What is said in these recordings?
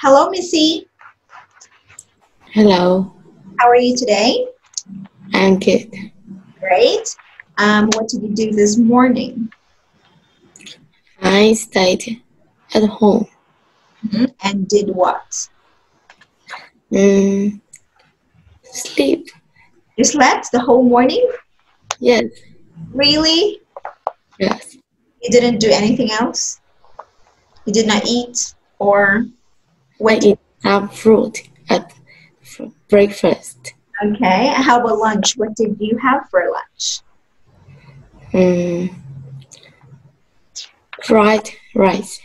Hello, Missy. Hello, How are you today? I'm good. Great. What did you do this morning? I stayed at home. And did what? Mm, Sleep. You slept the whole morning? Yes, Really? yes. You didn't do anything else? You did not eat or I what? eat some fruit at breakfast. Okay. How about lunch? What did you have for lunch? Mm, Fried rice.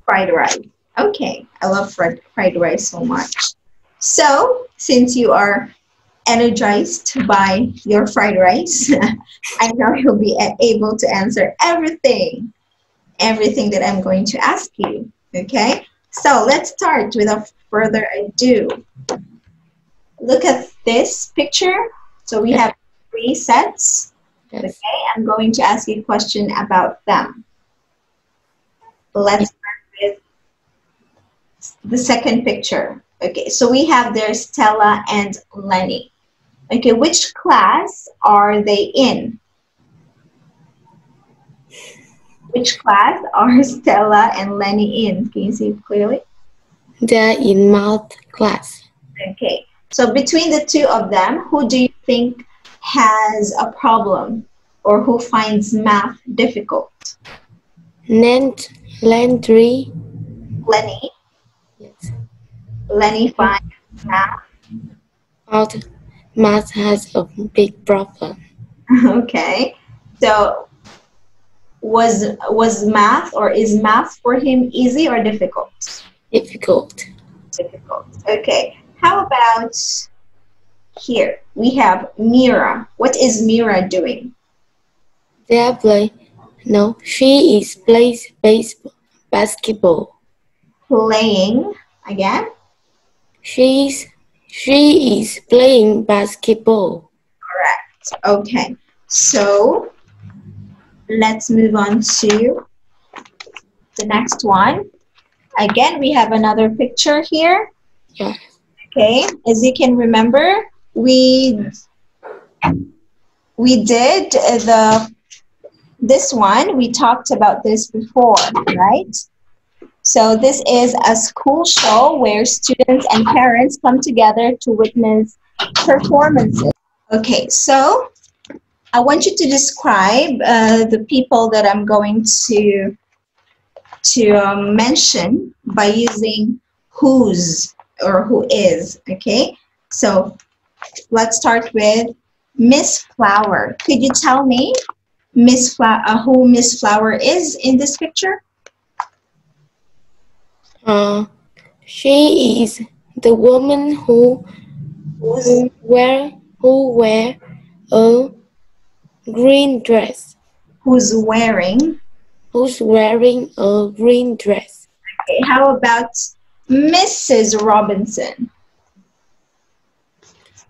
Fried rice. Okay. I love fried rice so much. So, since you are energized by your fried rice, I know you'll be able to answer everything that I'm going to ask you. Okay? So let's start without further ado. Look at this picture. So we Yes, have three sets. Okay? yes. I'm going to ask you a question about them. Let's start with the second picture. Okay, so we have there Stella and Lenny. Okay, which class are they in? Which class are Stella and Lenny in? Can you see it clearly? They're in math class. Okay, so between the two of them, who do you think has a problem or who finds math difficult? Landry. Lenny. Yes. Lenny finds math. Math, math has a big problem. Okay, so was math or is math for him easy or difficult? Difficult. Difficult. Okay, how about here? We have Mira. What is Mira doing? They play. No, she is plays basketball. Playing again. She is playing basketball. Correct. Okay, so let's move on to the next one. Again, we have another picture here. Yeah. Okay, as you can remember, we did this one. We talked about this before, right? So this is a school show where students and parents come together to witness performances. Okay, so I want you to describe the people that I'm going to mention by using whose or who is. Okay, so let's start with Miss Flower. Could you tell me who Miss Flower is in this picture? She is the woman Who's wear a green dress. wearing? Who's wearing a green dress? Okay, how about Mrs. Robinson?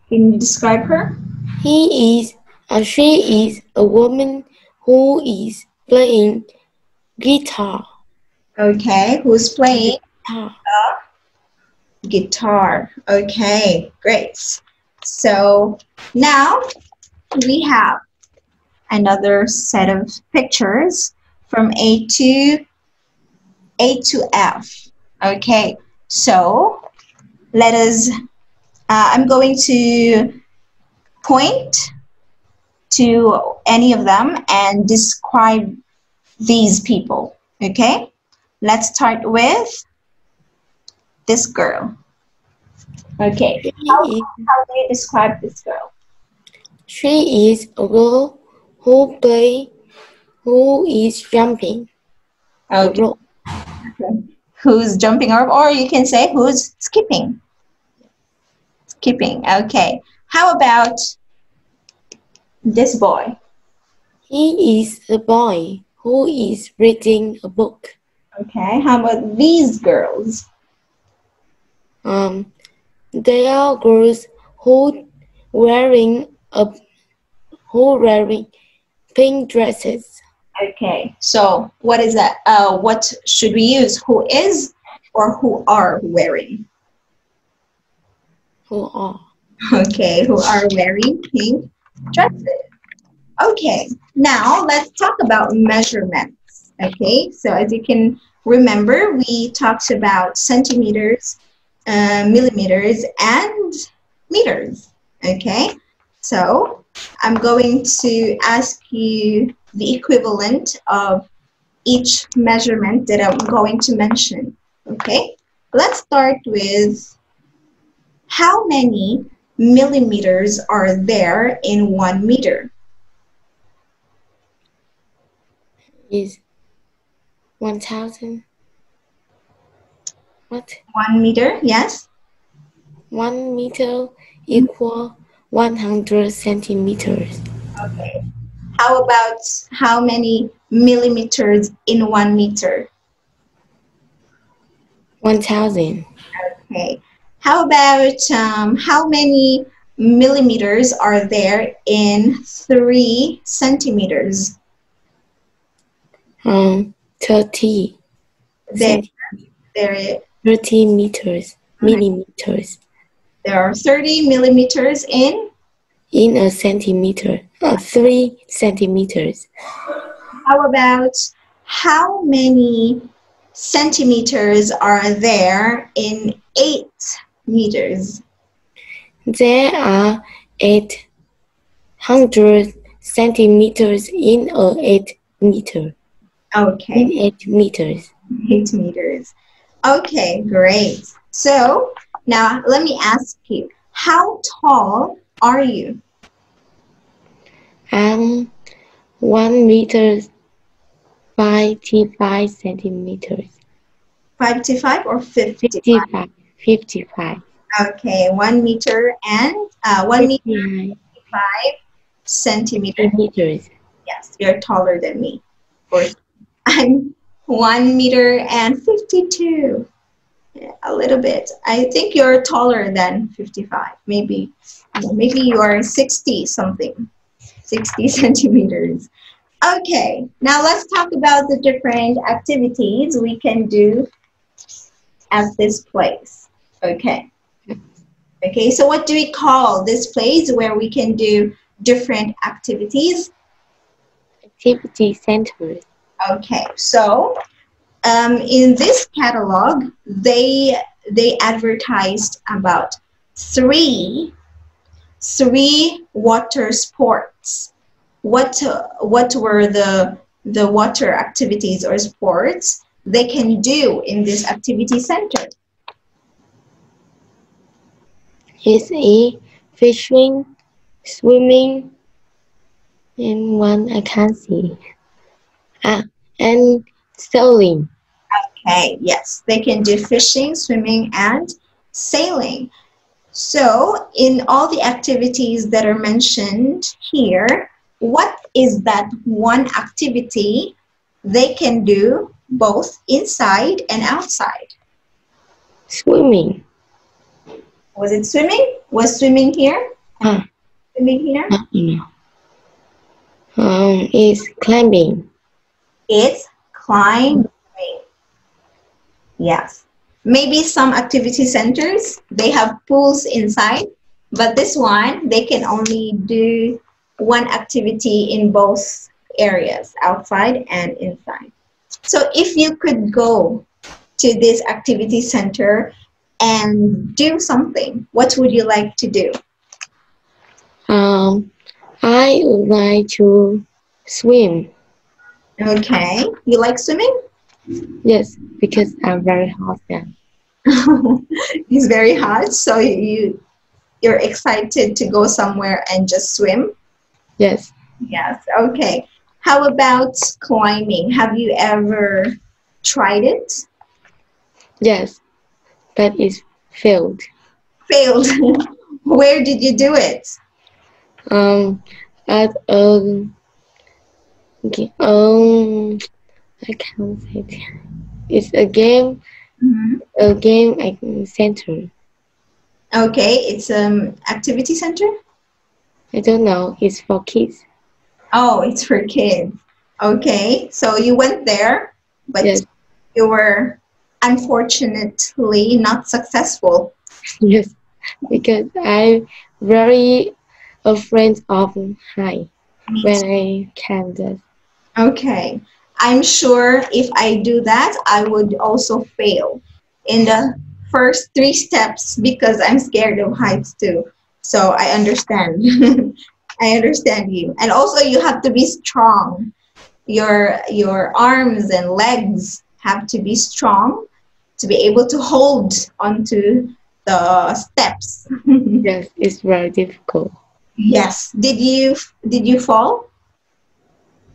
Can you describe her? She is a woman who is playing guitar. Okay, who's playing Guitar. guitar? Okay, great. So now we have another set of pictures from A to F. Okay, so let us, I'm going to point to any of them and describe these people. Okay, let's start with this girl. Okay, how do you describe this girl? She is a girl who is jumping a Okay, rope. who's jumping up, or you can say who's skipping. Skipping, okay. How about this boy? He is a boy who is reading a book. Okay, how about these girls? They are girls wearing a who wearing pink dresses. Okay, so what is that? What should we use? Who is or who are wearing? Who are? Okay, who are wearing pink dresses. Okay, now let's talk about measurements. Okay, so as you can remember, we talked about centimeters, millimeters, and meters. Okay, so I'm going to ask you the equivalent of each measurement that I'm going to mention. Okay, let's start with how many millimeters are there in 1 meter? Is 1,000? What? 1 meter, yes. 1 meter equal 100 centimeters. Okay. How about how many millimeters in 1 meter? 1,000. Okay. How about how many millimeters are there in 3 centimeters? 30 There, centimeters. there, 30 meters. Millimeters. there are 30 millimeters in. In a centimeter. 3 centimeters. How about how many centimeters are there in 8 meters? There are 800 centimeters in a 8 meter. Okay. In 8 meters. 8 meters. Okay, great. So now let me ask you, how tall are you? I'm 1 meter 55 centimeters. 55 or 55? 55. 55. Okay, 1 meter and 1 meter 55 centimeters. centimeters. Yes, you're taller than me. Of course, I'm 1 meter and 52. Yeah, a little bit. I think you're taller than 55. Maybe you are 60 something, 60 centimeters. Okay, now let's talk about the different activities we can do at this place. Okay. Okay, so what do we call this place where we can do different activities? Activity center. Okay, so in this catalog, they advertised about three water sports. What were the water activities or sports they can do in this activity center? Is a fishing, swimming, and one I can't see. And sailing. Okay, yes, they can do fishing, swimming, and sailing. So in all the activities that are mentioned here, what is that one activity they can do both inside and outside? Swimming. Was it swimming? Was swimming here? Swimming here? No. Is climbing. It's climbing. Yes. Maybe some activity centers, they have pools inside, but this one, they can only do one activity in both areas, outside and inside. So if you could go to this activity center and do something, what would you like to do? I would like to swim. Okay. You like swimming? Yes, because I'm very hot now. It's very hot, so you're excited to go somewhere and just swim? Yes. Yes, okay. How about climbing? Have you ever tried it? Yes, but it's failed. Failed. Where did you do it? At I can't say it. It's a game. A game center. Okay, it's activity center? I don't know. It's for kids. Oh, it's for kids. Okay, so you went there, but Yes. you were unfortunately not successful. Yes, because I'm very afraid of height Me when too. I can that. Okay. I'm sure if I do that, I would also fail in the first three steps because I'm scared of heights too. So I understand. I understand you. And also you have to be strong. Your arms and legs have to be strong to be able to hold onto the steps. Yes, it's very difficult. Yes. Did you fall?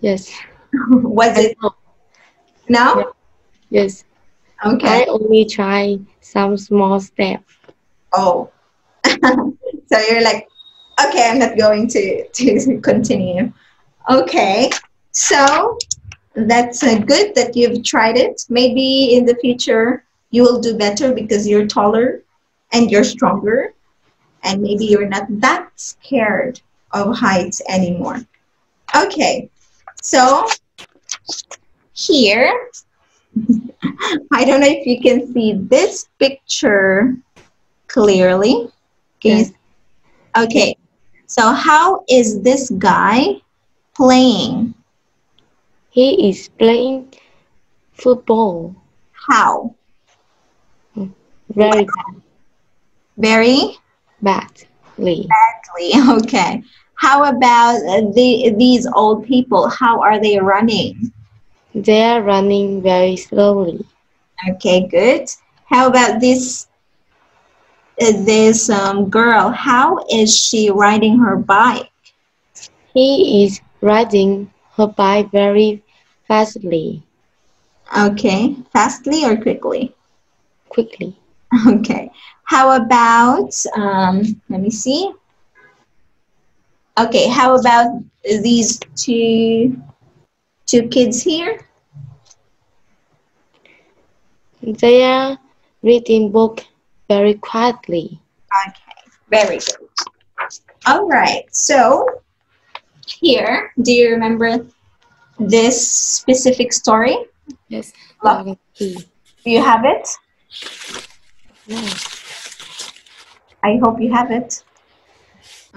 Yes, Was I it know. Yeah, now? yes, Okay. I only try some small steps. Oh. So you're like, okay, I'm not going to continue. Okay. So that's good that you've tried it. Maybe in the future you will do better because you're taller and you're stronger, and maybe you're not that scared of heights anymore. Okay. So here, I don't know if you can see this picture clearly. Can you Yes, see? yes. Okay. So how is this guy playing? He is playing football. How? Mm, Well, very very badly. badly. Okay. How about these old people? How are they running? They are running very slowly. Okay, good. How about this girl? How is she riding her bike? He is riding her bike very fastly, Okay, fastly or quickly? quickly. Okay. How about let me see. Okay, how about these two kids here? They are reading book very quietly. Okay, very good. All right. So here, do you remember this specific story? Yes, Look, dog key. do you have it? No. I hope you have it.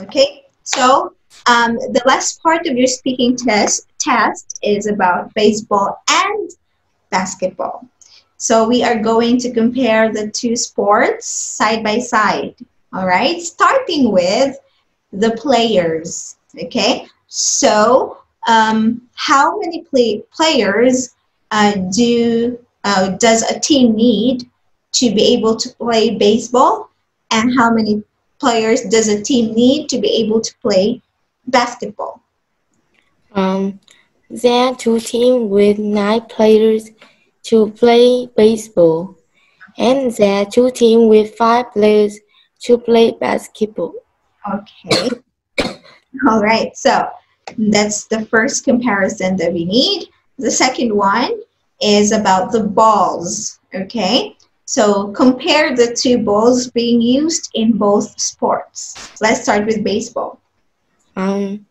Okay. So the last part of your speaking test is about baseball and basketball. So we are going to compare the two sports side by side. All right. Starting with the players. Okay. So how many players does a team need to be able to play baseball, and how many players does a team need to be able to play basketball? Um, there are two teams with 9 players to play baseball, and there are two teams with 5 players to play basketball. Okay. All right. So that's the first comparison that we need. The second one is about the balls. Okay. So compare the two balls being used in both sports. Let's start with baseball. Um,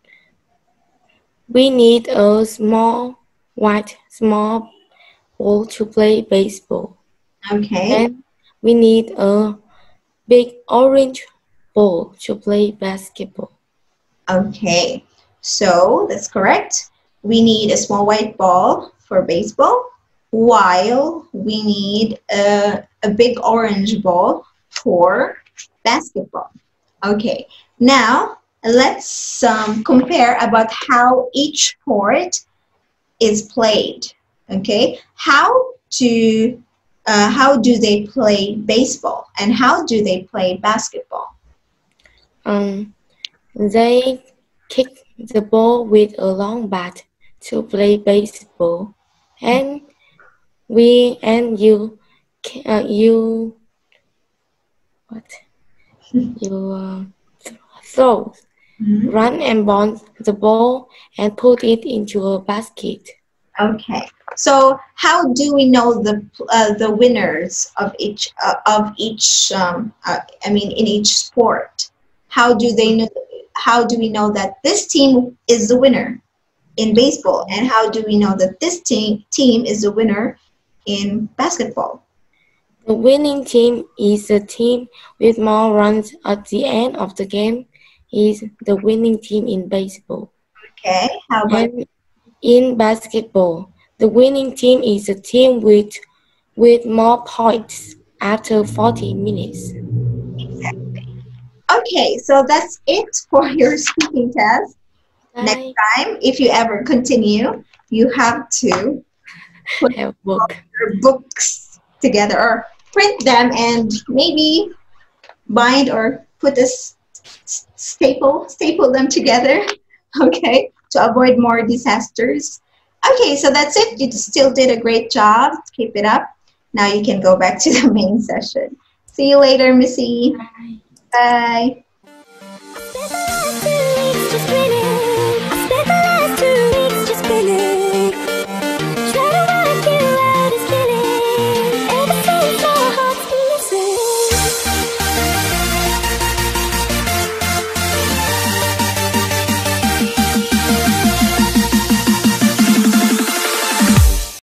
we need a small ball to play baseball, Okay. and we need a big orange ball to play basketball. Okay. So that's correct. We need a small white ball for baseball, while we need a big orange ball for basketball. Okay, now let's compare about how each sport is played. Okay, how do they play baseball and how do they play basketball? Um, they kick the ball with a long bat to play baseball, and you you what you throw, Mhm. run and bounce the ball and put it into a basket. Okay, so how do we know the winners of each in each sport? How do they know? How do we know that this team is the winner in baseball, and how do we know that this team is the winner in basketball? The winning team is the team with more runs at the end of the game is the winning team in baseball. Okay, how about And in basketball, the winning team is the team with more points after 40 minutes. Okay, so that's it for your speaking test. Next I time, if you ever continue, you have to put have book. your books together or print them and maybe bind or put a staple them together, okay, to avoid more disasters. Okay, so that's it. You still did a great job. Keep it up. Now you can go back to the main session. See you later, Missy. Bye. Bye. Spent the last 2 weeks just grinning.